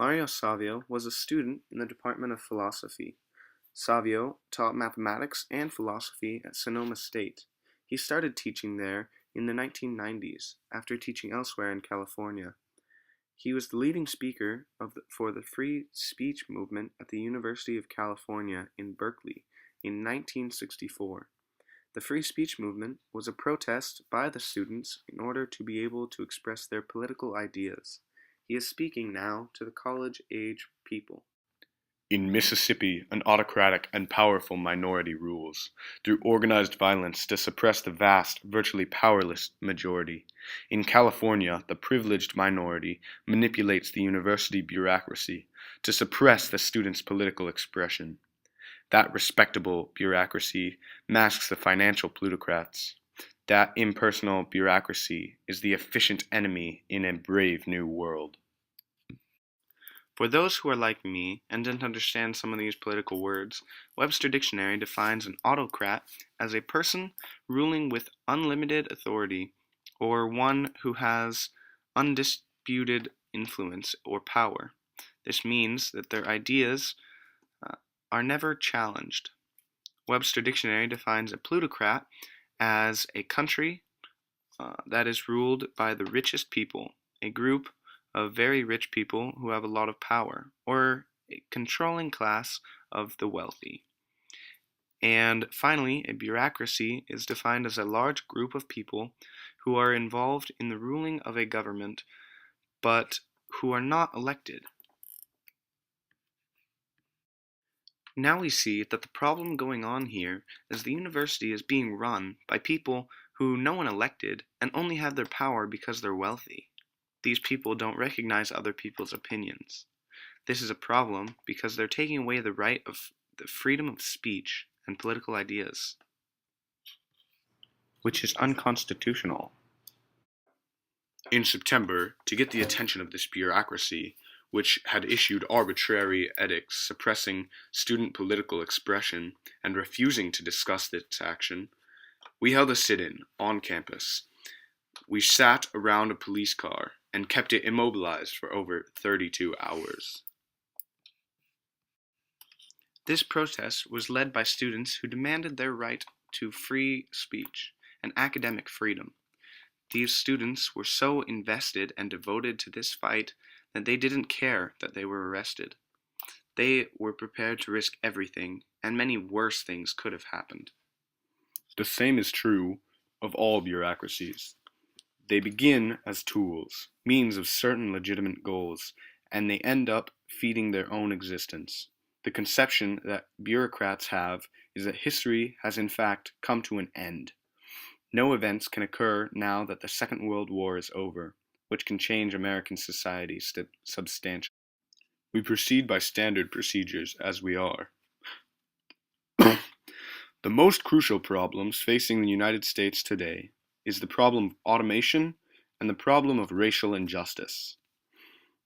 Mario Savio was a student in the Department of Philosophy. Savio taught mathematics and philosophy at Sonoma State. He started teaching there in the 1990s, after teaching elsewhere in California. He was the leading speaker for the free speech movement at the University of California in Berkeley in 1964. The free speech movement was a protest by the students in order to be able to express their political ideas. He is speaking now to the college-age people. In Mississippi, an autocratic and powerful minority rules, through organized violence to suppress the vast, virtually powerless majority. In California, the privileged minority manipulates the university bureaucracy to suppress the students' political expression. That respectable bureaucracy masks the financial plutocrats. That impersonal bureaucracy is the efficient enemy in a brave new world. For those who are like me and didn't understand some of these political words, Webster Dictionary defines an autocrat as a person ruling with unlimited authority, or one who has undisputed influence or power. This means that their ideas are never challenged. Webster Dictionary defines a plutocrat as a country that is ruled by the richest people, a group of very rich people who have a lot of power, or a controlling class of the wealthy. And finally, a bureaucracy is defined as a large group of people who are involved in the ruling of a government, but who are not elected. Now we see that the problem going on here is the university is being run by people who no one elected and only have their power because they're wealthy. These people don't recognize other people's opinions. This is a problem because they're taking away the right of the freedom of speech and political ideas, which is unconstitutional. In September, to get the attention of this bureaucracy, which had issued arbitrary edicts suppressing student political expression and refusing to discuss its action, we held a sit-in on campus. We sat around a police car and kept it immobilized for over 32 hours. This protest was led by students who demanded their right to free speech and academic freedom. These students were so invested and devoted to this fight that they didn't care that they were arrested. They were prepared to risk everything, and many worse things could have happened. The same is true of all bureaucracies. They begin as tools, means of certain legitimate goals, and they end up feeding their own existence. The conception that bureaucrats have is that history has in fact come to an end. No events can occur now that the Second World War is over, which can change American society substantially. We proceed by standard procedures as we are. The most crucial problems facing the United States today is the problem of automation and the problem of racial injustice.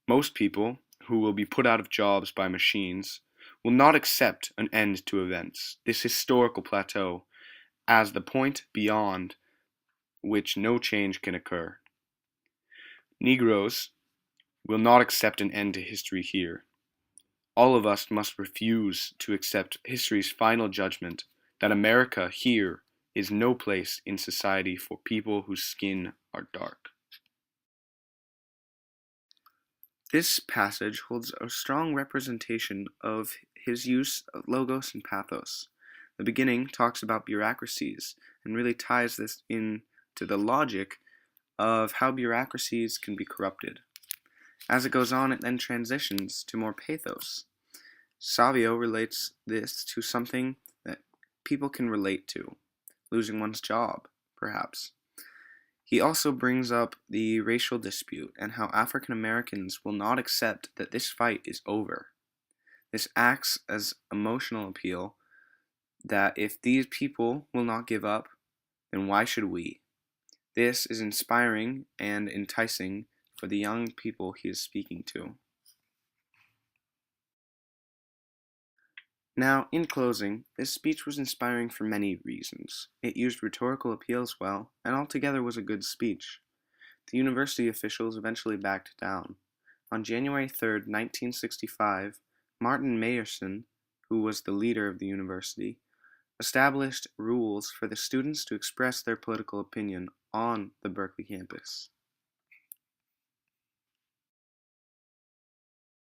Most people who will be put out of jobs by machines will not accept an end to events, this historical plateau, as the point beyond which no change can occur. Negroes will not accept an end to history here. All of us must refuse to accept history's final judgment that America here is no place in society for people whose skin are dark. This passage holds a strong representation of his use of logos and pathos. The beginning talks about bureaucracies and really ties this into the logic of how bureaucracies can be corrupted. As it goes on, it then transitions to more pathos. Savio relates this to something that people can relate to, losing one's job, perhaps. He also brings up the racial dispute and how African Americans will not accept that this fight is over. This acts as emotional appeal that if these people will not give up, then why should we? This is inspiring and enticing for the young people he is speaking to. Now, in closing, this speech was inspiring for many reasons. It used rhetorical appeals well, and altogether was a good speech. The university officials eventually backed down. On January 3rd, 1965, Martin Meyerson, who was the leader of the university, established rules for the students to express their political opinion on the Berkeley campus.